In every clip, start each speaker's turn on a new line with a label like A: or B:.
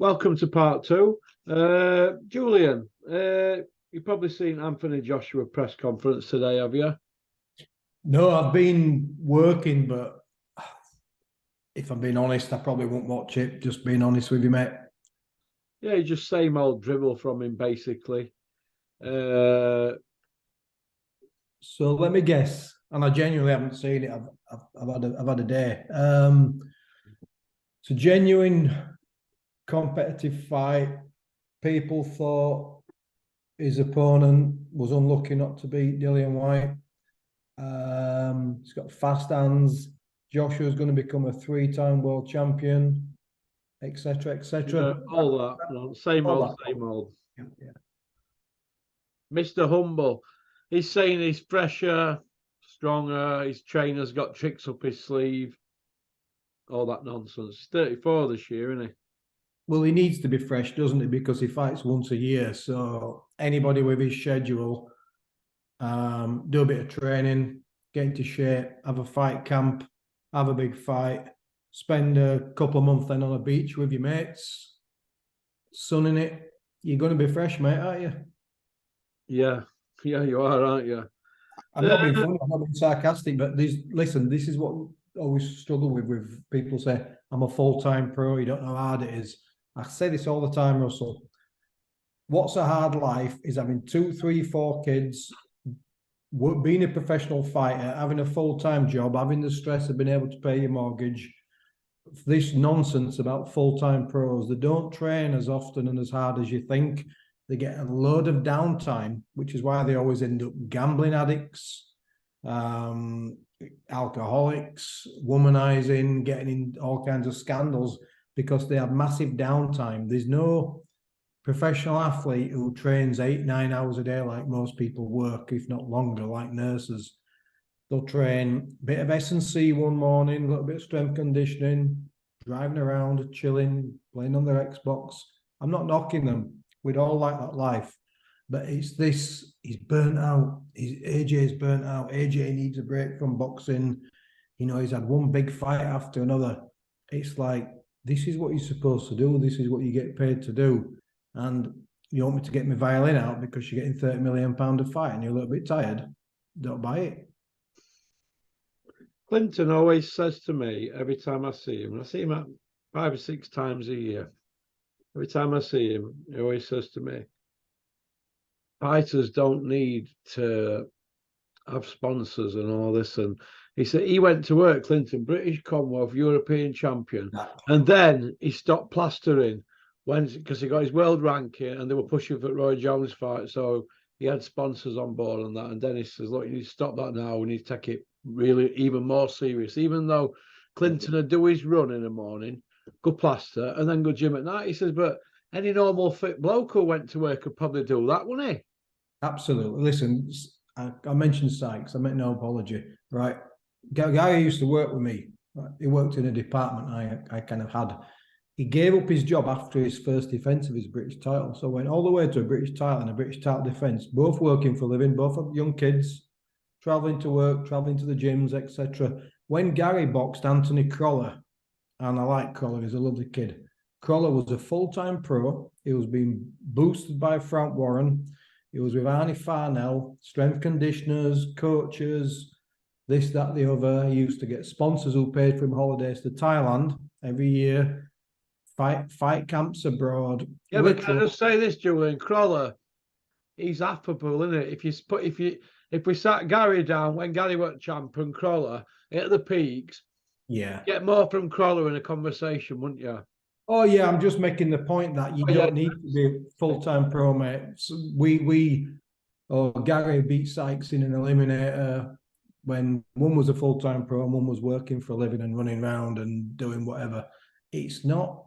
A: Welcome to part two. Julian, you've probably seen Anthony Joshua press conference today, have you?
B: No, I've been working, but if I'm being honest, I probably won't watch it. Just being honest with you, mate.
A: Yeah, just same old dribble from him, basically. Uh,
B: So let me guess, and I genuinely haven't seen it. I've had a day. It's a genuine competitive fight. People thought his opponent was unlucky not to beat JULIAN White. He's got fast hands. Joshua's going to become a three-time world champion, etc., etc.
A: all that, same
B: All
A: old,
B: that.
A: same old.
B: Yeah.
A: Mr. Humble, he's saying he's fresher, stronger. His trainer's got tricks up his sleeve. All that nonsense. He's 34 this year, isn't he?
B: Well, he needs to be fresh, doesn't he? Because he fights once a year. So anybody with his schedule, do a bit of training, get into shape, have a fight camp, have a big fight, spend a couple of months then on a beach with your mates, sunning it. You're going to be fresh, mate, aren't you?
A: Yeah, you are, aren't you?
B: I'm not being funny, I'm not being sarcastic, but this is what I always struggle with people say, I'm a full-time pro, you don't know how hard it is. I say this all the time, Russell. What's a hard life is having 2, 3, 4 kids, being a professional fighter, having a full-time job, having the stress of being able to pay your mortgage. This nonsense about full-time pros, they don't train as often and as hard as you think. They get a load of downtime, which is why they always end up gambling addicts, alcoholics, womanizing, getting in all kinds of scandals because they have massive downtime. There's no professional athlete who trains 8, 9 hours a day like most people work, if not longer, like nurses. They'll train a bit of S&C one morning, a little bit of strength conditioning, driving around, chilling, playing on their Xbox. I'm not knocking them. We'd all like that life. But it's this, he's burnt out. AJ's burnt out. AJ needs a break from boxing. You know, he's had one big fight after another. It's like, this is what you're supposed to do. This is what you get paid to do. And you want me to get my violin out because you're getting £30 million a fight and you're a little bit tired. Don't buy it.
A: Clinton always says to me every time I see him, and I see him 5 or 6 times a year. Every time I see him, he always says to me, fighters don't need to have sponsors and all this. And he said he went to work, Clinton, British Commonwealth, European champion. And then he stopped plastering because he got his world ranking and they were pushing for Roy Jones fight. So he had sponsors on board and that. And Dennis says, look, you need to stop that now. We need to take it really even more serious. Even though Clinton would do his run in the morning, go plaster, and then go gym at night. He says, but any normal fit bloke who went to work could probably do that, wouldn't he?
B: Absolutely. Listen, I mentioned Sykes. I make no apology, right? Guy who used to work with me, he worked in a department I kind of had. He gave up his job after his first defence of his British title. So went all the way to a British title and a British title defence, both working for a living, both have young kids, travelling to work, travelling to the gyms, etc. When Gary boxed Anthony Crolla, and I like Crolla, he's a lovely kid. Crolla was a full-time pro. He was being boosted by Frank Warren. He was with Arnie Farnell, strength conditioners, coaches, this, that, the other. He used to get sponsors who paid for him holidays to Thailand every year, fight camps abroad.
A: Yeah, but can I just say this, Julian? Crolla, he's affable, isn't it? If we sat Gary down when Gary went champ and Crolla at the peaks, get more from Crolla in a conversation, wouldn't you?
B: Oh yeah, I'm just making the point that you don't need to be a full-time pro, mate. So Gary beat Sykes in an eliminator when one was a full-time pro and one was working for a living and running around and doing whatever. It's not.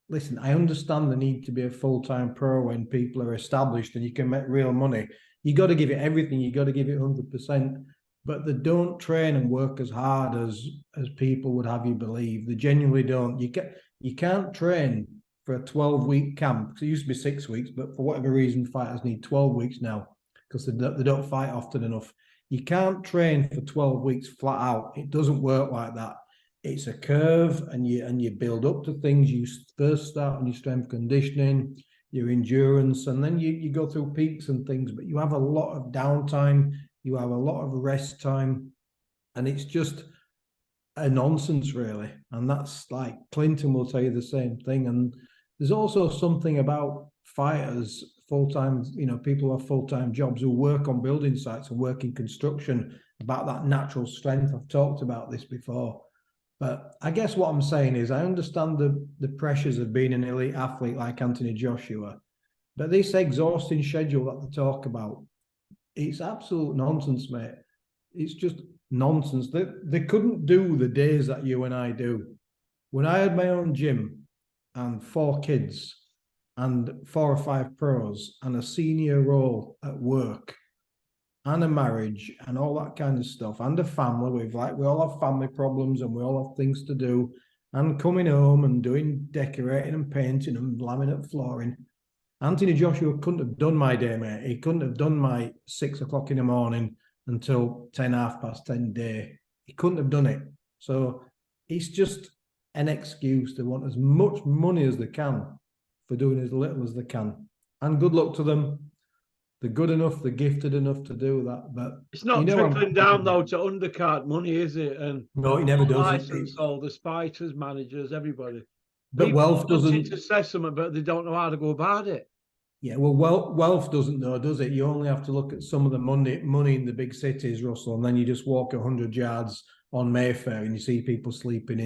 B: Listen, I understand the need to be a full-time pro when people are established and you can make real money. You got to give it everything. You got to give it 100%. But they don't train and work as hard as people would have you believe. They genuinely don't. You can't train for a 12-week camp. It used to be 6 weeks, but for whatever reason, fighters need 12 weeks now because they don't fight often enough. You can't train for 12 weeks flat out. It doesn't work like that. it's a curve, and you build up to things. You first start on your strength conditioning, your endurance, and then you go through peaks and things. But you have a lot of downtime, you have a lot of rest time, and it's just a nonsense, really. And that's like Clinton will tell you the same thing. And there's also something about fighters, full-time, people who have full-time jobs who work on building sites and work in construction, about that natural strength. I've talked about this before. But I guess what I'm saying is I understand the pressures of being an elite athlete like Anthony Joshua, but this exhausting schedule that they talk about, it's absolute nonsense, mate. It's just nonsense. They couldn't do the days that you and I do. When I had my own gym and 4 kids and 4 or 5 pros and a senior role at work and a marriage and all that kind of stuff, and a family, we all have family problems and we all have things to do, and coming home and doing decorating and painting and laminate flooring. Anthony Joshua couldn't have done my day, mate. He couldn't have done my 6 o'clock in the morning until 10, 10:30 day. He couldn't have done it. So it's just an excuse to want as much money as they can for doing as little as they can. And good luck to them. They're good enough, they're gifted enough to do that. But
A: It's not trickling down though to undercard money, is it? And
B: no, it never does.
A: License holders, fighters, managers, everybody.
B: But
A: people
B: wealth doesn't.
A: To say something, but they don't know how to go about it.
B: Yeah, well, wealth doesn't though, does it? You only have to look at some of the money in the big cities, Russell, and then you just walk 100 yards on Mayfair and you see people sleeping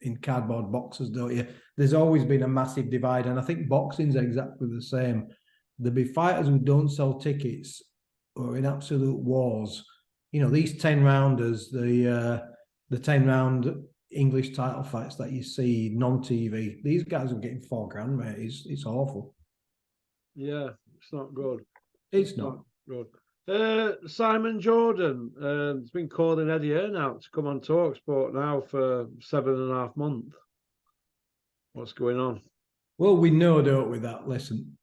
B: in cardboard boxes, don't you? There's always been a massive divide, and I think boxing's exactly the same. There'll be fighters who don't sell tickets or in absolute wars. These 10-rounders, the 10-round English title fights that you see non-TV, these guys are getting $4,000, mate. It's awful.
A: Yeah, it's not good.
B: It's not
A: good. Simon Jordan has been calling Eddie Hearn out to come on TalkSport now for 7.5 months. What's going on?
B: Well, we know, don't we, that, listen,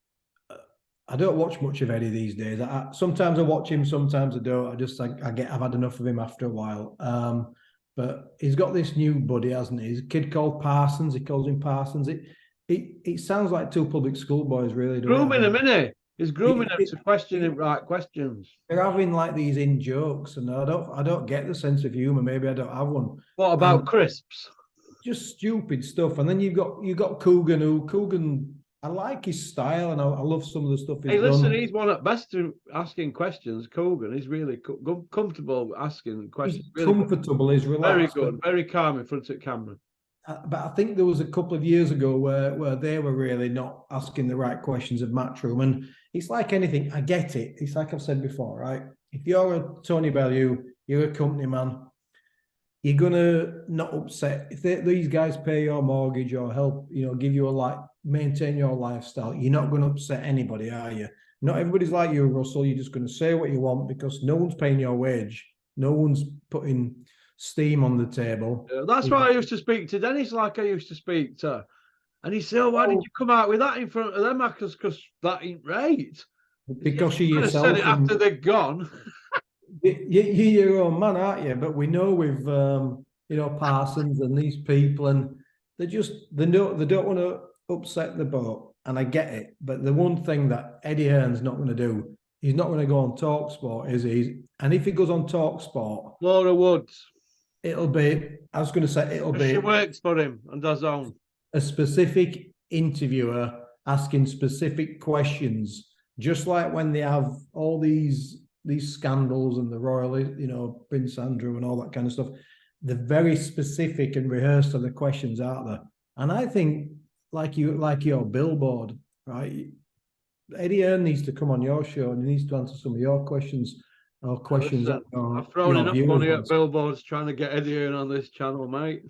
B: I don't watch much of Eddie these days. Sometimes I watch him, sometimes I don't. I've had enough of him after a while. But he's got this new buddy, hasn't he? He's a kid called Parsons. He calls him Parsons. It sounds like 2 public school boys, really.
A: Grooming him, isn't he? He's grooming him to question him right questions.
B: They're having like these in jokes, and I don't get the sense of humour. Maybe I don't have one.
A: What about crisps?
B: Just stupid stuff. And then you've got Coogan. I like his style, and I love some of the stuff he's done.
A: He's one at best to asking questions. Coogan, he's really comfortable asking questions.
B: He's really comfortable. He's relaxed.
A: Very good. Very calm in front of camera.
B: But I think there was a couple of years ago where they were really not asking the right questions of Matchroom. And it's like anything. I get it. It's like I've said before, right? If you're a Tony Bellew, you're a company man, you're going to not upset. If these guys pay your mortgage or help, give you maintain your lifestyle, you're not going to upset anybody, are you? Not everybody's like you, Russell. You're just going to say what you want because no one's paying your wage. No one's putting steam on the table.
A: Yeah, that's why I used to speak to Dennis like I used to spek to. And he said, why did you come out with that in front of them? Because that ain't right.
B: Because you yourself
A: said it after they're gone.
B: You're your own man, aren't you? But we know with Parsons and these people, and they don't want to upset the boat, and I get it. But the one thing that Eddie Hearn's not going to do, he's not going to go on TalkSport, is he? And if he goes on TalkSport,
A: Laura Woods,
B: she
A: works for him and does own
B: a specific interviewer asking specific questions, just like when they have all these scandals and the royal, Prince Andrew and all that kind of stuff. They're very specific and rehearsed on the questions, aren't they? And I think, like your billboard, right? Eddie Hearn needs to come on your show and he needs to answer some of your questions or questions.
A: I've thrown enough money at billboards trying to get Eddie Hearn on this channel, mate.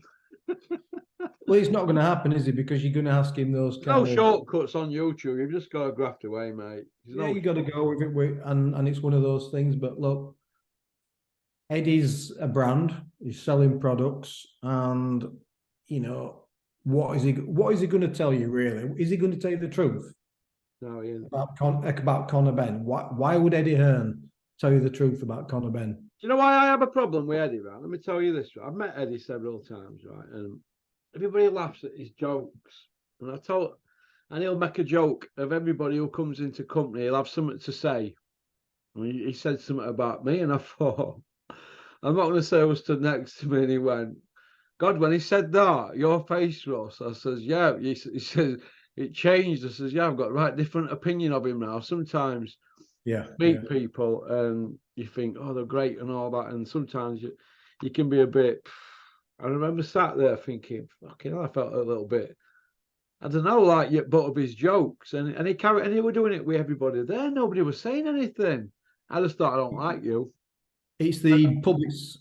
B: Well, it's not going to happen, is it? Because you're going to ask him those
A: kind of shortcuts on YouTube. You've just got to graft away, mate.
B: You got to go with it, and it's one of those things. But look, Eddie's a brand. He's selling products, and what is he going to tell you? Really, is he going to tell you the truth?
A: No, yeah.
B: About Conor Benn. Why would Eddie Hearn tell you the truth about Conor Benn?
A: you know why I have a problem with Eddie, right? Let me tell you this, right? I've met Eddie several times, right? And everybody laughs at his jokes. And he'll make a joke of everybody who comes into company, he'll have something to say. And he said something about me, and I thought, I'm not going to say who stood next to me, and he went, God, when he said that, your face, Ross, I says, yeah. He says, it changed. I says, yeah, I've got a right different opinion of him now. Sometimes meet people and you think, oh, they're great and all that. And sometimes you can be a bit, I remember sat there thinking, fucking hell, I felt a little bit, I don't know, like you butt of his jokes. And he were doing it with everybody there. Nobody was saying anything. I just thought, I don't like you.
B: It's the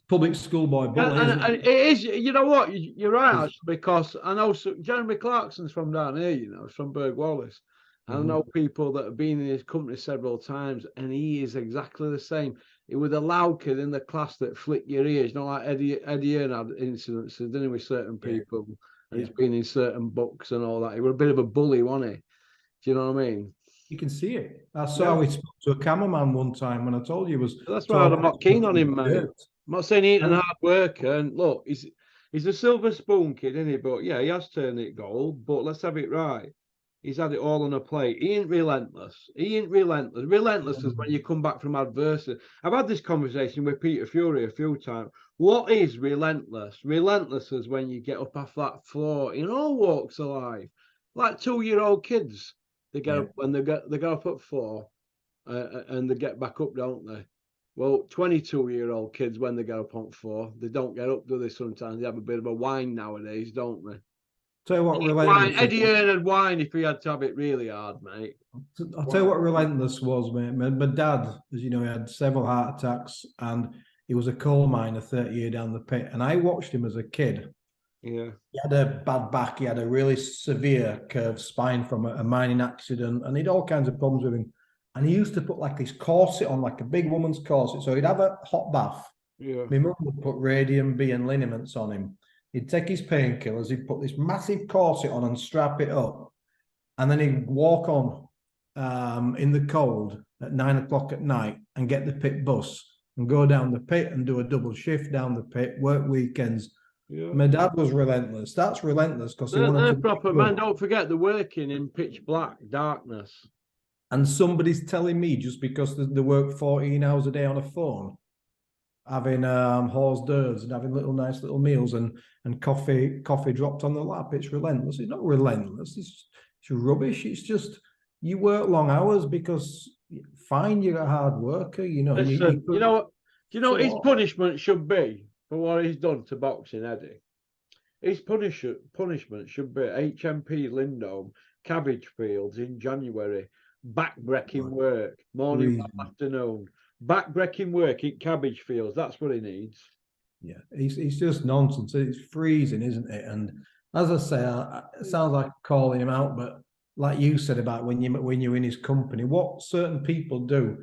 B: public schoolboy bully, isn't
A: And
B: it?
A: it is, you know what? You're right, actually, because I know Jeremy Clarkson's from down here, you know, from Berg Wallace. I know people that have been in his company several times, and he is exactly the same. He was a loud kid in the class that flicked your ears, you know, like Eddie Earn had incidences, didn't he, with certain people, and he's been in certain books and all that. He was a bit of a bully, wasn't he? Do you know what I mean?
B: You can see it. I saw he spoke to a cameraman one time when I told you he was.
A: That's why I'm not keen on him, mate. I'm not saying he ain't an hard worker. And look, he's a silver spoon kid, isn't he? But yeah, he has turned it gold. But let's have it right. He's had it all on a plate. He ain't relentless. He ain't relentless. Relentless is when you come back from adversity. I've had this conversation with Peter Fury a few times. What is relentless? Relentless is when you get up off that floor in all walks of life, like 2-year-old kids. They get up when they get up at 4, and they get back up, don't they? Well, 22-year-old kids, when they get up on 4, they don't get up, do they? Sometimes they have a bit of a whine nowadays, don't they?
B: Tell you what, relentless.
A: Eddie Earn would whine if he had to have it really hard, mate.
B: I'll tell you what relentless was, mate. My dad, as you know, he had several heart attacks, and he was a coal miner 30 years down the pit. And I watched him as a kid.
A: Yeah.
B: He had a bad back. He had a really severe curved spine from a mining accident, and he had all kinds of problems with him. And he used to put like this corset on, like a big woman's corset. So he'd have a hot bath.
A: Yeah.
B: My mum would put radium B and liniments on him. He'd take his painkillers, he'd put this massive corset on and strap it up. And then he'd walk on in the cold at 9 o'clock at night and get the pit bus and go down the pit and do a double shift down the pit, work weekends. Yeah. My dad was relentless. That's relentless because he wanted to
A: proper man. Don't forget they're working in pitch black darkness.
B: And somebody's telling me just because they work 14 hours a day on a phone, having hors d'oeuvres and having nice little meals and coffee dropped on the lap. It's relentless. It's not relentless. It's rubbish. It's just you work long hours because fine, you're a hard worker. You know.
A: Listen, you know what? Do you know what his punishment should be for what he's done to boxing, Eddie? His punishment should be HMP Lindholm, Cabbage Fields in January, back-breaking work, morning, afternoon. Back-breaking work in Cabbage Fields. That's what he needs.
B: Yeah, it's just nonsense. It's freezing, isn't it? And as I say, it sounds like calling him out, but like you said about when you're in his company, what certain people do.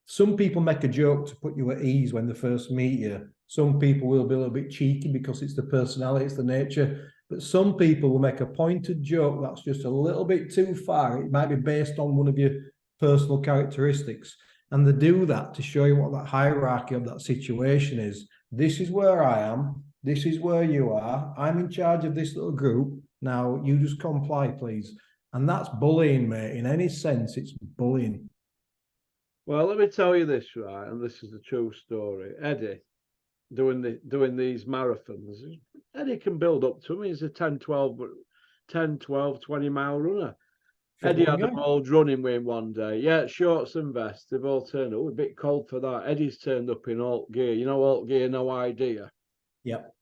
B: Some people make a joke to put you at ease when they first meet you. Some people will be a little bit cheeky because it's the personality, it's the nature. But some people will make a pointed joke that's just a little bit too far. It might be based on one of your personal characteristics. And they do that to show you what that hierarchy of that situation is. This is where I am. This is where you are. I'm in charge of this little group. Now, you just comply, please. And that's bullying, mate. In any sense, it's bullying.
A: Well, let me tell you this, right? And this is the true story. Eddie, doing these marathons, Eddie can build up to him. He's a 10, 12, 20-mile runner. Eddie had them all running with him one day. Yeah, shorts and vests. They've all turned up. A bit cold for that. Eddie's turned up in alt gear. You know, alt gear, no idea.
B: Yep.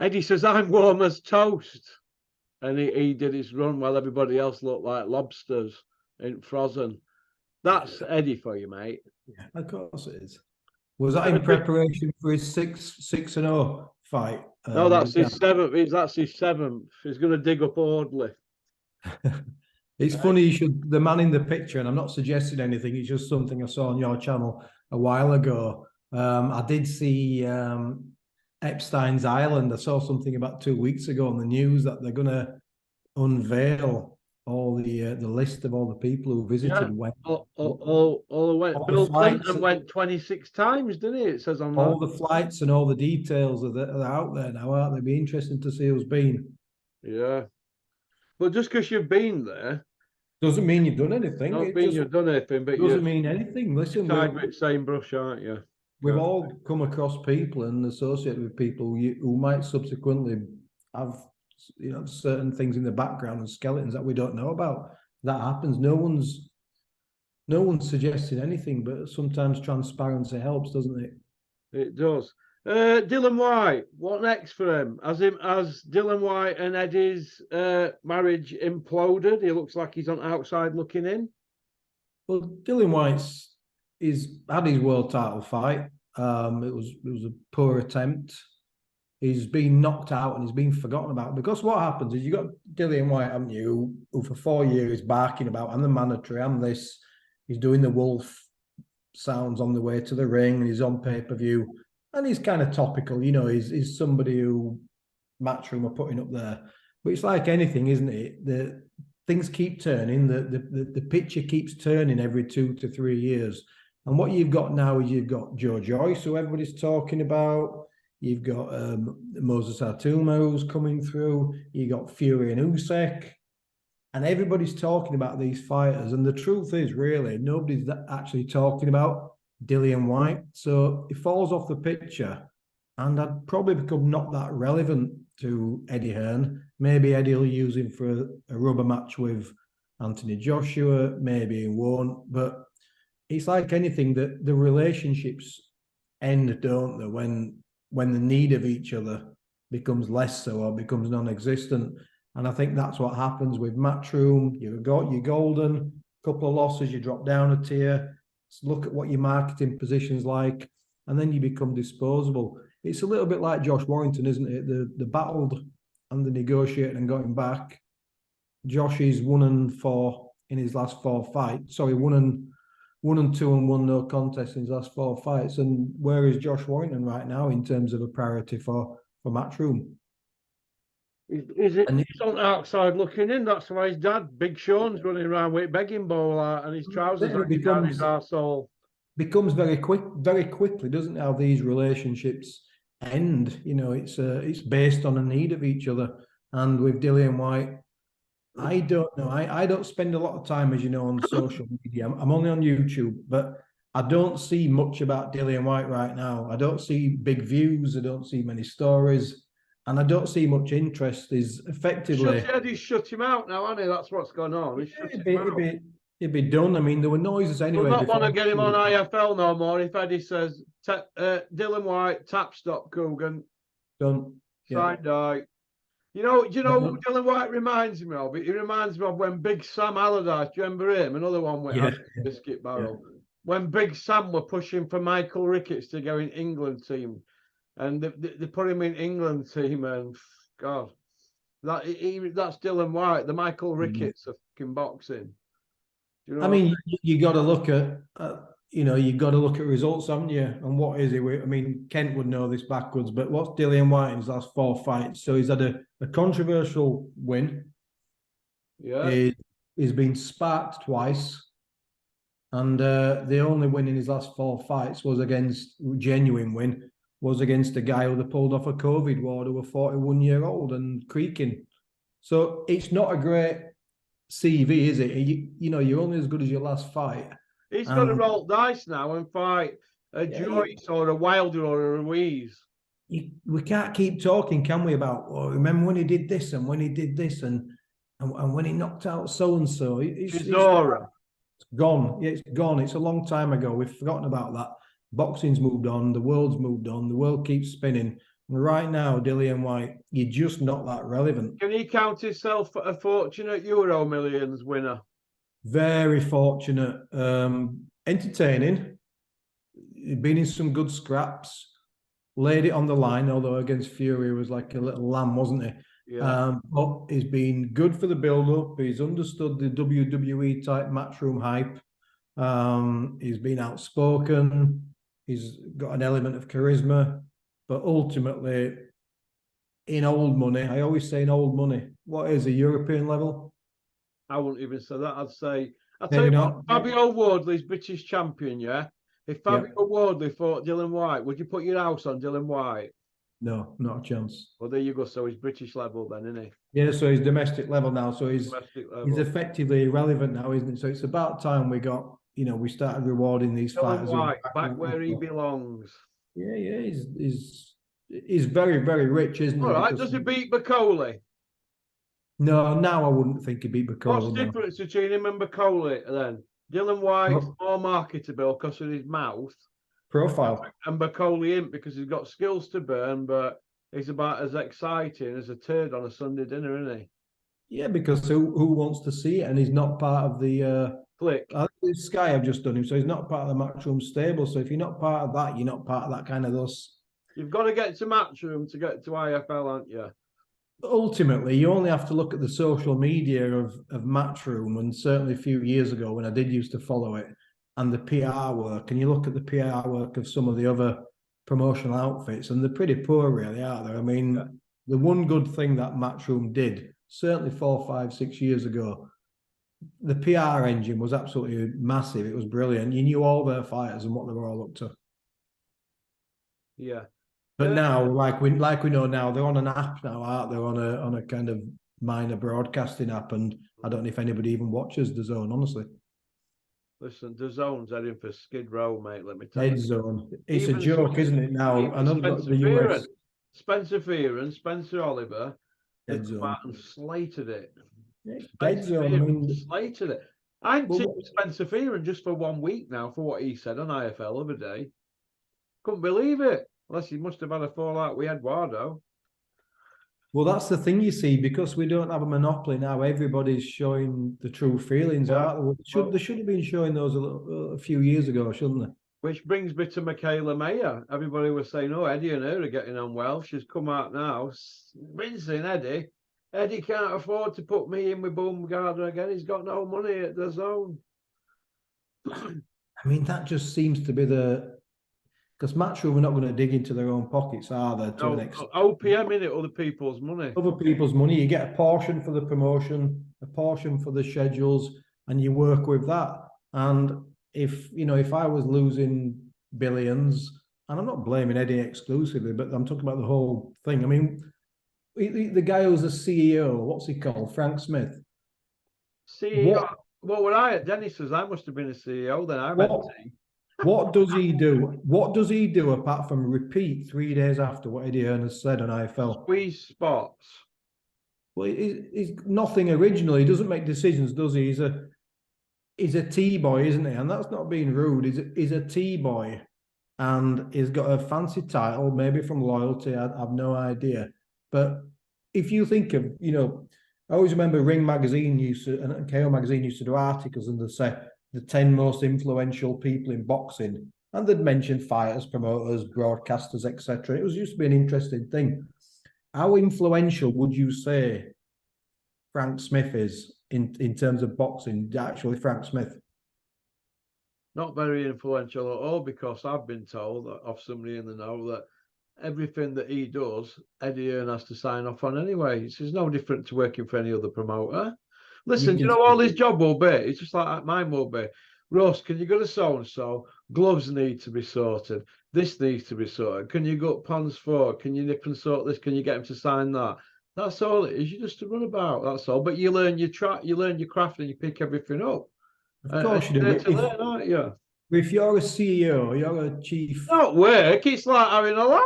A: Eddie says, I'm warm as toast. And he did his run while everybody else looked like lobsters in frozen. That's Eddie for you, mate.
B: Yeah, of course it is. Was that in preparation for his 6-0 fight?
A: No, that's his 7th. That's his 7th. He's going to dig up Audley.
B: It's funny you should, the man in the picture, and I'm not suggesting anything, it's just something I saw on your channel a while ago. I did see Epstein's Island. I saw something about 2 weeks ago on the news that they're going to unveil the list of all the people who visited
A: Yeah.
B: went.
A: All went.
B: All the
A: Bill
B: flights,
A: Clinton went 26 times, didn't he? It says on
B: all
A: that.
B: the flights and all the details are out there now, aren't they? Be interesting to see who's been.
A: Yeah. But just because you've been there,
B: Doesn't mean you've done anything.
A: not
B: It
A: mean
B: just
A: you've done anything, but
B: doesn't mean anything.
A: you're
B: Listen,
A: tied with the same brush, aren't you?
B: we've all come across people and associated with people who might subsequently have, certain things in the background and skeletons that we don't know about. That happens. No one's suggesting anything, but sometimes transparency helps, doesn't it?
A: It does. Dylan White, what next for him? Has Dylan White and Eddie's marriage imploded? He looks like he's on outside looking in.
B: Well, Dillian White's had his world title fight. It was a poor attempt. He's been knocked out and he's been forgotten about, because what happens is you got Dillian White, haven't you, who for 4 years barking about, I'm the mandatory, I'm this. He's doing the wolf sounds on the way to the ring and he's on pay-per-view and he's kind of topical, he's somebody who Matchroom are putting up there. But it's like anything, isn't it? The things keep turning, the picture keeps turning every 2 to 3 years. And what you've got now is you've got Joe Joyce, who everybody's talking about. You've got Moses Artuma, who's coming through. You got Fury and Usyk. And everybody's talking about these fighters. And the truth is, really, nobody's actually talking about Dillian White. So he falls off the picture. And I'd probably become not that relevant to Eddie Hearn. Maybe Eddie will use him for a rubber match with Anthony Joshua. Maybe he won't. But it's like anything, that the relationships end, don't they, when the need of each other becomes less so or becomes non-existent. And I think that's what happens with Matchroom. You're golden, couple of losses, you drop down a tier. Look at what your marketing position's like, and then you become disposable. It's a little bit like Josh Warrington, isn't it? The battled and the negotiated and got him back. Josh is 1-4 in his last 4 fights. Sorry, 1-2 and 1 no contest in his last 4 fights. And where is Josh Warrington right now in terms of a priority for Matchroom?
A: He's on the outside looking in. That's why his dad, Big Sean's running around with begging bowl out and his trousers hanging down his arsehole.
B: Becomes very quickly, doesn't it, how these relationships end? It's based on a need of each other. And with Dillian White, I don't know. I don't spend a lot of time, as you know, on social media. I'm only on YouTube, but I don't see much about Dillian White right now. I don't see big views. I don't see many stories. And I don't see much interest. Is effectively
A: Eddie's shut him out now, hasn't he? That's what's going on.
B: It'd be done. I mean, there were noises anyway.
A: We'll not want to get him on IFL no more if Eddie says, Dylan White, tap stop, Coogan.
B: Done.
A: Signed out. Do you know what Dylan White reminds me of? He reminds me of when Big Sam Allardyce, do you remember him? Another one with Biscuit Barrel. Yeah. When Big Sam were pushing for Michael Ricketts to go in England team. And they put him in England team, and God, that's Dylan White, the Michael Ricketts of fucking boxing.
B: I mean, you got to look at, you got to look at results, haven't you? And what is he? I mean, Kent would know this backwards, but what's Dillian White in his last 4 fights? So he's had a controversial win.
A: Yeah,
B: he's been sparked twice, and the only win in his last 4 fights was genuine win. Was against a guy who pulled off a COVID ward who was 41-year-old and creaking. So it's not a great CV, is it? You're only as good as your last fight.
A: He's got to roll dice now and fight a Joyce or a Wilder or a Ruiz.
B: We can't keep talking, can we, about, remember when he did this and when he did this and when he knocked out so-and-so. It's gone. Yeah, it's gone. It's a long time ago. We've forgotten about that. Boxing's moved on, the world's moved on, the world keeps spinning. And right now, Dillian White, you're just not that relevant.
A: Can he count himself a fortunate Euro Millions winner?
B: Very fortunate. Entertaining. Been in some good scraps. Laid it on the line, although against Fury was like a little lamb, wasn't he?
A: Yeah.
B: But he's been good for the build-up. He's understood the WWE type matchroom hype. He's been outspoken. He's got an element of charisma, but ultimately, in old money, I always say in old money, what is a European level?
A: I wouldn't even say that. I'd say, I'll tell
B: Maybe
A: you what,
B: not.
A: Fabio Wardley's British champion, yeah? If
B: Yeah.
A: Fabio Wardley fought Dylan White, would you put your house on Dylan White?
B: No, not a chance.
A: Well, there you go. So he's British level then, isn't he?
B: Yeah, so he's domestic level now. So he's
A: Domestic
B: he's
A: level.
B: effectively irrelevant now, isn't it? So it's about time we got, we started rewarding these
A: Dylan
B: fighters.
A: White, back where he belongs.
B: Yeah, yeah, he's very, very rich, isn't he?
A: All right,
B: Because
A: does he beat Bacoli?
B: no, now I wouldn't think he'd beat
A: What's
B: Bacoli
A: the
B: now.
A: difference between him and Bacoli then? Dylan White's
B: Pro-
A: more marketable because of his mouth,
B: Profile.
A: and Bacoli ain't because he's got skills to burn, but he's about as exciting as a turd on a Sunday dinner, isn't he?
B: Yeah, because who wants to see it? And he's not part of the
A: Click.
B: I think Sky have just done him, so he's not part of the Matchroom stable. So if you're not part of that, you're not part of that kind of those.
A: You've got to get to Matchroom to get to IFL, aren't you?
B: Ultimately, you only have to look at the social media of Matchroom, and certainly a few years ago when I did used to follow it, and the PR work, and you look at the PR work of some of the other promotional outfits, and they're pretty poor, really, aren't they? I mean, the one good thing that Matchroom did, certainly 4, 5, 6 years ago, the PR engine was absolutely massive. It was brilliant. You knew all their fighters and what they were all up to.
A: Yeah.
B: But now, like we know now, they're on an app now, aren't they? On a kind of minor broadcasting app, and I don't know if anybody even watches the Zone, honestly.
A: Listen, the zone's heading for Skid Row, mate. Let me tell
B: Dead
A: you.
B: Zone. It's a
A: Even
B: joke, isn't it? Now, I know they've got
A: Spencer
B: the US
A: Spencer Fearon, Spencer Oliver, they
B: Dead
A: come
B: Zone.
A: out and slated it.
B: It's Dead
A: Spencer
B: Zone. I
A: Fearon
B: mean,
A: slated it. I'm
B: well,
A: tipping Spencer Fearon just for 1 week now for what he said on IFL the other day. Couldn't believe it. Unless he must have had a fallout with Eduardo.
B: well, that's the thing you see, because we don't have a monopoly now. Everybody's showing the true feelings,
A: Yeah.
B: aren't they? They should have been showing those a few years ago, shouldn't they?
A: Which brings me to Michaela Mayer. Everybody was saying, oh, Eddie and her are getting on well. She's come out now, rinsing Eddie. Eddie can't afford to put me in with Baumgartner again. He's got no money at the Zone.
B: I mean, that just seems to be because Matchroom are not going to dig into their own pockets, are they? To an extent,
A: OPM in it, other people's money.
B: other people's money. You get a portion for the promotion, a portion for the schedules, and you work with that. And if I was losing billions, and I'm not blaming Eddie exclusively, but I'm talking about the whole thing. I mean, the guy who's the CEO, what's he called? Frank Smith.
A: CEO. What were I at Dennis's? I must have been a CEO then. I meant
B: What does he do? What does he do apart from repeat 3 days after what Eddie Hearn has said on IFL?
A: Squeeze spots.
B: Well, he's nothing original. He doesn't make decisions, does he? He's a T-boy, isn't he? And that's not being rude. He's a T-boy, and he's got a fancy title, maybe from loyalty. I've no idea. But if you think of, I always remember Ring Magazine and KO Magazine used to do articles, and they'd say the 10 most influential people in boxing, and they'd mention fighters, promoters, broadcasters, etc. It used to be an interesting thing. How influential would you say Frank Smith is in terms of boxing? Actually, Frank Smith.
A: Not very influential at all, because I've been told of somebody in the know that everything that he does, Eddie Hearn has to sign off on anyway. It's no different to working for any other promoter. Listen, you know all his job will be? It's just like mine will be. Ross, can you go to so-and-so? Gloves need to be sorted. This needs to be sorted. Can you go up Ponds 4? Can you nip and sort this? Can you get him to sign that? That's all it is. You just to run about. That's all. But you learn you learn your craft, and you pick everything up.
B: Of course you do.
A: To learn, aren't you?
B: If you're a CEO, you're a chief.
A: Not work. It's like having a laugh.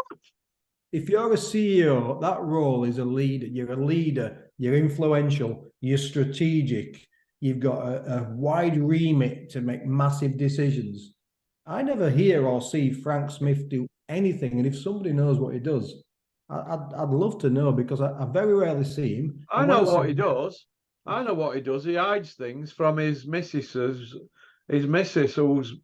B: If you're a CEO, that role is a leader. You're a leader. You're influential. You're strategic. You've got a wide remit to make massive decisions. I never hear or see Frank Smith do anything. And if somebody knows what he does, I'd love to know, because I very rarely see him.
A: I know what he does. I know what he does. He hides things from his missus, whose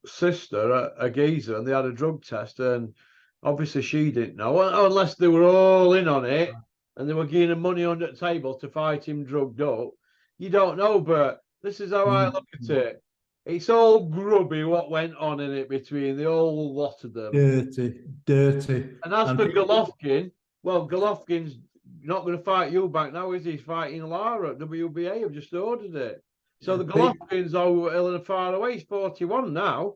A: sister, a geezer, and they had a drug test, and obviously she didn't know, unless they were all in on it and they were giving him money under the table to fight him drugged up. You don't know, but this is how I look at it. It's all grubby what went on in it between the whole lot of them.
B: Dirty.
A: And as for Golovkin, well, Golovkin's not going to fight you back now, is he? He's fighting Lara at WBA. I've just ordered it. So the Golovkin's ill and far away. He's 41 now.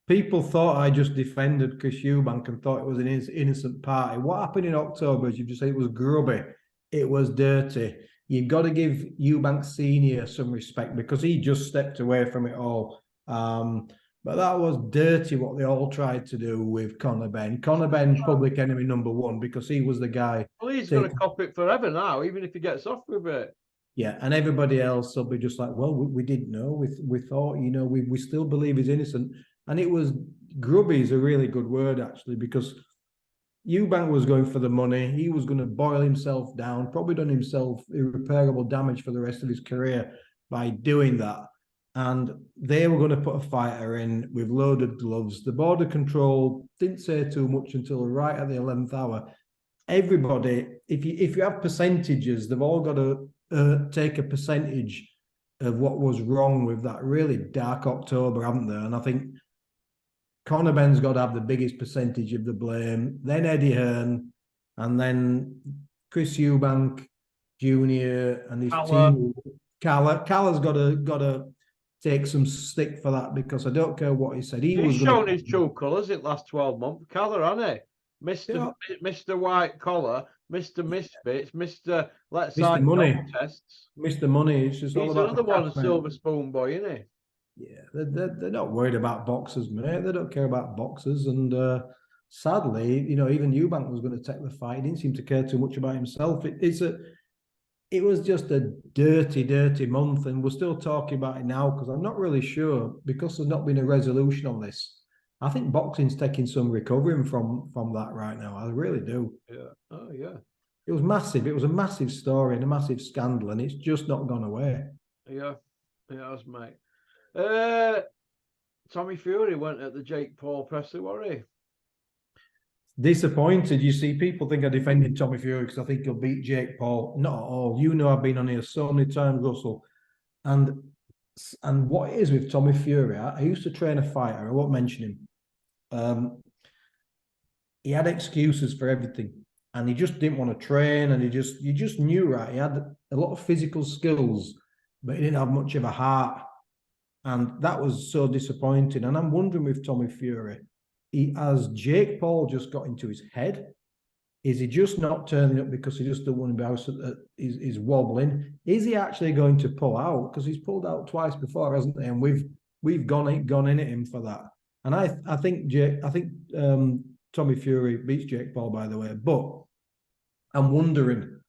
B: People thought I just defended Chris Eubank and thought it was an innocent party. What happened in October, as you just said, it was grubby. It was dirty. You've got to give Eubank Senior some respect because he just stepped away from it all. But that was dirty what they all tried to do with Conor Benn. Conor Benn, public enemy number one, because he was the guy.
A: Well, he's going to cop it forever now, even if he gets off with it.
B: Yeah, and everybody else will be just like, well, we didn't know. We thought, we still believe he's innocent. And it was grubby is a really good word, actually, because Eubank was going for the money. He was going to boil himself down, probably done himself irreparable damage for the rest of his career by doing that. And they were going to put a fighter in with loaded gloves. The border control didn't say too much until right at the 11th hour. Everybody, if you have percentages, they've all got to take a percentage of what was wrong with that really dark October, haven't they? And I think Conor Benn's got to have the biggest percentage of the blame, then Eddie Hearn, and then Chris Eubank Jr. and his team. Caller's got to take some stick for that because I don't care what he said.
A: He's shown his true colours in the last 12 months. Caller, hasn't he? Mr. White Collar, Mr. Misfits, Mr. Let's
B: Mr. Money.
A: Tests.
B: Mr. Money. It's just all about
A: another one, silver spoon boy, isn't he?
B: Yeah, they're not worried about boxers, mate. They don't care about boxers. And sadly, even Eubank was going to take the fight. He didn't seem to care too much about himself. It was just a dirty, dirty month. And we're still talking about it now because I'm not really sure because there's not been a resolution on this. I think boxing's taking some recovering from that right now. I really do.
A: Yeah. Oh, yeah.
B: It was massive. It was a massive story and a massive scandal, and it's just not gone away.
A: Yeah. It has, mate. Tommy Fury went at the Jake Paul presser, were he?
B: Disappointed. You see, people think I defended Tommy Fury because I think he'll beat Jake Paul. Not at all. I've been on here so many times, Russell. And what it is with Tommy Fury, I used to train a fighter. I won't mention him. He had excuses for everything. And he just didn't want to train. And you just knew, right? He had a lot of physical skills, but he didn't have much of a heart. And that was so disappointing. And I'm wondering with Tommy Fury, has Jake Paul just got into his head? Is he just not turning up because he just don't want to be he's wobbling? Is he actually going to pull out? Because he's pulled out twice before, hasn't he? And we've gone in at him for that. And I think Tommy Fury beats Jake Paul, by the way. But I'm wondering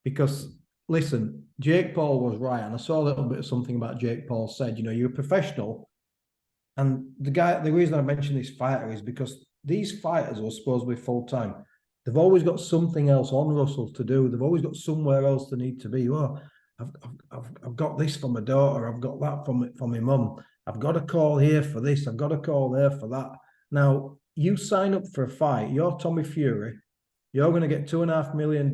B: because listen, Jake Paul was right, and I saw a little bit of something about Jake Paul said, you're a professional. And the reason I mention this fighter is because these fighters are supposed to be full-time. They've always got something else on, Russell, to do. They've always got somewhere else they need to be. Oh, I've got this for my daughter. I've got that for my mum. I've got a call here for this. I've got a call there for that. Now, you sign up for a fight. You're Tommy Fury. You're going to get $2.5 million.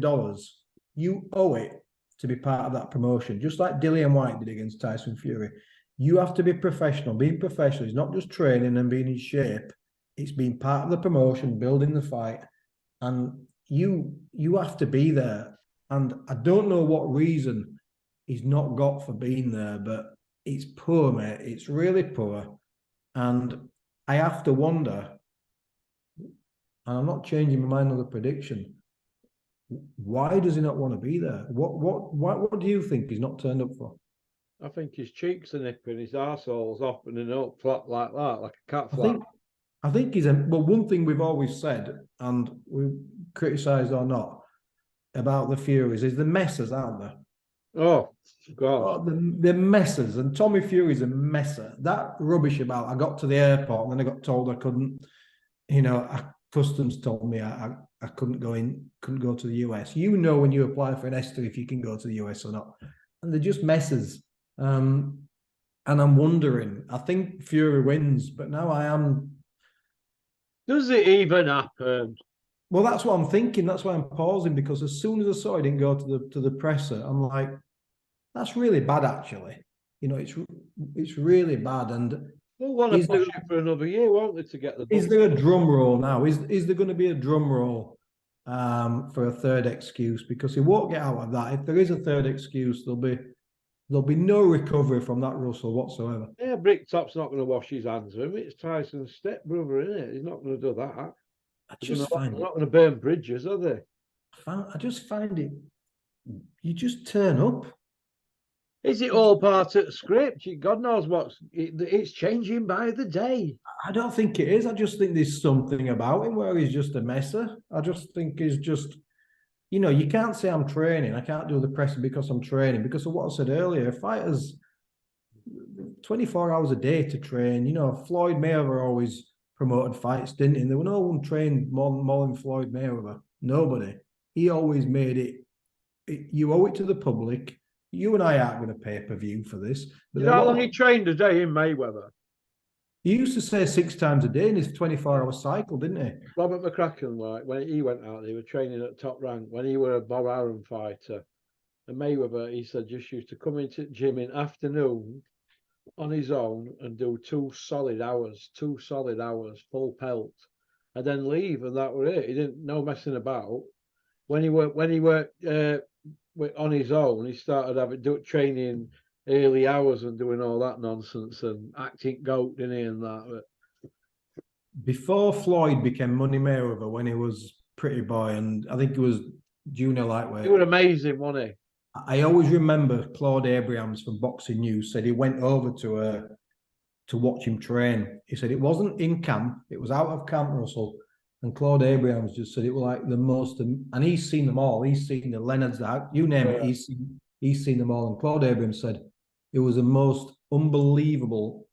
B: You owe it to be part of that promotion, just like Dillian White did against Tyson Fury. You have to be professional. Being professional is not just training and being in shape. It's being part of the promotion, building the fight. And you have to be there. And I don't know what reason he's not got for being there, but it's poor, mate. It's really poor. And I have to wonder, and I'm not changing my mind on the prediction, why does he not want to be there? What do you think he's not turned up for?
A: I think his cheeks are nipping, his arsehole's opening up flat like that, like a cat flap.
B: I think he's one thing we've always said, and we've criticised or not, about the Furies is the messes, aren't there?
A: Oh, God.
B: Oh, the messes, and Tommy Fury's a messer. That rubbish about I got to the airport and then I got told I couldn't, customs told me I couldn't go to the US. When you apply for an ESTA if you can go to the US or not. And they're just messes. And I'm wondering, I think Fury wins, but now I am.
A: Does it even happen?
B: Well, that's what I'm thinking. That's why I'm pausing, because as soon as I saw he didn't go to the presser, I'm like, that's really bad, actually. It's really bad. And
A: we'll want to push it for another year, won't they, to get the.
B: Is there a drum roll now? Is there going to be a drum roll for a third excuse? Because he won't get out of that. If there is a third excuse, there'll be There'll be no recovery from that Russell whatsoever.
A: Yeah, Bricktop's not going to wash his hands of him. It's Tyson's stepbrother, isn't it? He's not going to do that.
B: I
A: They're
B: just find
A: not going to burn bridges, are they?
B: I just find it. You just turn up.
A: Is it all part of the script? God knows it's changing by the day.
B: I don't think it is. I just think there's something about him where he's just a messer. I just think he's just, you can't say I'm training. I can't do the pressing because I'm training because of what I said earlier. Fighters, 24 hours a day to train. Floyd Mayweather always promoted fights, didn't he? And there was no one trained more than Floyd Mayweather. Nobody. He always made it. You owe it to the public. You and I aren't going to pay per view for this. But
A: You know how long he trained a day in Mayweather?
B: He used to say 6 times a day in his 24-hour cycle, didn't he?
A: Robert McCracken, like when he went out, they were training at top rank when he were a Bob Arum fighter. And Mayweather, he said, just used to come into the gym in afternoon on his own and do 2 solid hours, full pelt, and then leave, and that was it. He didn't no messing about. When he worked on his own, he started training early hours and doing all that nonsense and acting goat, didn't he, and that.
B: Before Floyd became Money Mayweather, when he was Pretty Boy, and I think it was junior lightweight.
A: It was amazing, wasn't he?
B: I always remember Claude Abrahams from Boxing News said he went over to watch him train. He said it wasn't in camp, it was out of camp, Russell. And Claude Abrahams just said it was like the most, and he's seen them all. He's seen the Leonards, you name it, he's seen them all. And Claude Abrahams said it was the most unbelievable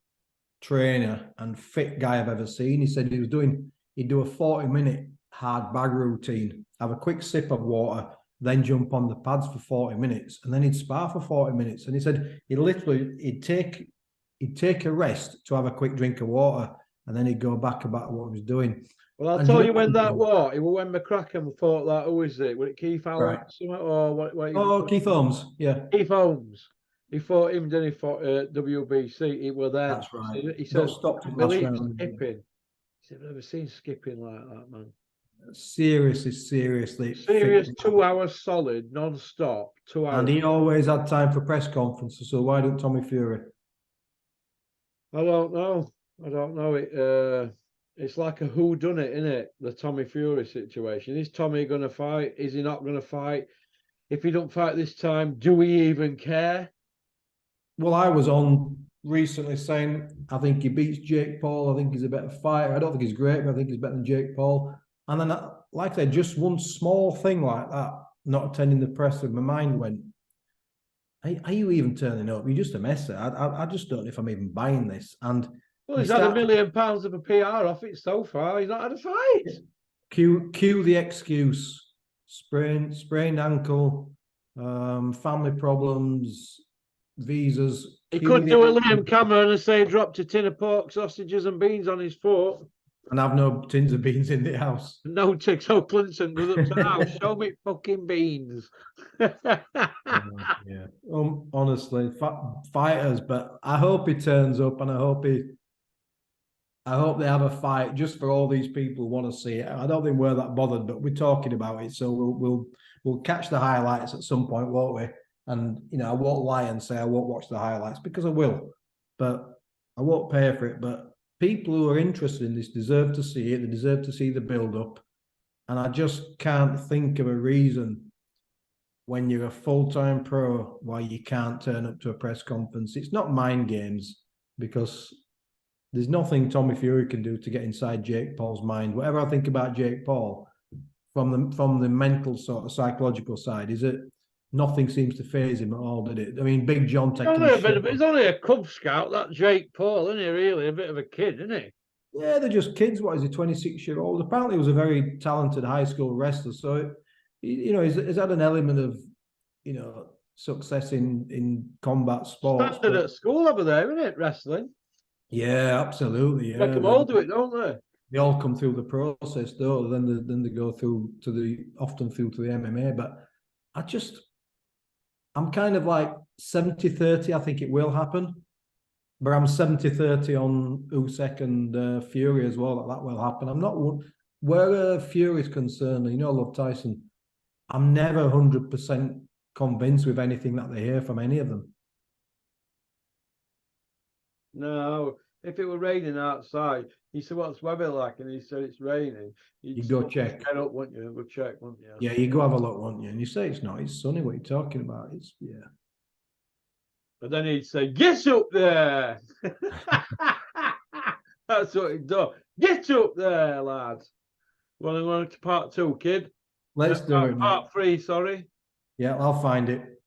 B: trainer and fit guy I've ever seen. He said he'd do a 40-minute hard bag routine, have a quick sip of water, then jump on the pads for 40 minutes, and then he'd spar for 40 minutes. And he said he'd take a rest to have a quick drink of water, and then he'd go back about what he was doing.
A: Well, I'll tell you when that was. It was when McCracken fought that. Who is it? Was it Keith Allen or what?
B: Keith Holmes, yeah.
A: Keith Holmes. He fought him, then he fought WBC. It was there.
B: That's right.
A: He said,
B: stopped him
A: skipping. He said, I've never seen skipping like that, man.
B: Seriously.
A: Serious 2 hours solid, non-stop, 2 hours.
B: And he always had time for press conferences, so why don't Tommy Fury?
A: I don't know. It's like a whodunit, isn't it? The Tommy Fury situation. Is Tommy going to fight? Is he not going to fight? If he don't fight this time, do we even care?
B: Well, I was on recently saying I think he beats Jake Paul. I think he's a better fighter. I don't think he's great, but I think he's better than Jake Paul. And then, like I said, just one small thing like that, not attending the press, my mind went, are you even turning up? You're just a messer. I just don't know if I'm even buying this. And
A: well, he's had £1 million of a PR off it so far. He's not had a fight.
B: Cue the excuse. Sprained ankle, family problems, visas.
A: He could do a Liam Cameron and say he dropped a tin of pork, sausages and beans on his foot.
B: And have no tins of beans in the house.
A: No, so Clinton goes up to the house. Show me fucking beans.
B: Yeah. Honestly, fighters. But I hope he turns up, and I hope they have a fight just for all these people who want to see it. I don't think we're that bothered, but we're talking about it, so we'll catch the highlights at some point, won't we? And I won't lie and say I won't watch the highlights because I will, but I won't pay for it. But people who are interested in this deserve to see it. They deserve to see the build-up. And I just can't think of a reason when you're a full-time pro why you can't turn up to a press conference. It's not mind games, because there's nothing Tommy Fury can do to get inside Jake Paul's mind. Whatever I think about Jake Paul, from the mental sort of psychological side, is it nothing seems to faze him at all, did it? I mean, Big John taking
A: he's only a Cub Scout, that Jake Paul, isn't he? Really, a bit of a kid, isn't he?
B: Yeah, they're just kids. What is he, 26-year-old? Apparently, he was a very talented high school wrestler. So, he's had an element of, success in combat sports.
A: Started at school over there, isn't it? Wrestling.
B: Yeah, absolutely. Yeah,
A: Make them all do it, don't they?
B: They all come through the process, though. Then they go through often through to the MMA. But I'm kind of like 70-30. I think it will happen. But I'm 70-30 on Usyk and Fury as well. That will happen. I'm not where Fury's concerned. I love Tyson. I'm never 100% convinced with anything that they hear from any of them.
A: No, if it were raining outside, he said, "What's weather like?" And he said, "It's raining."
B: You go check.
A: Get up, wouldn't you? Go check, wouldn't you?
B: Yeah, you go have a look, won't you? And you say it's not. It's sunny. What are you talking about? It's yeah.
A: But then he'd say, "Get up there." That's what he'd do. Get up there, lad. Want to go on to part 2, kid?
B: Let's do it, mate.
A: Part 3, sorry.
B: Yeah, I'll find it.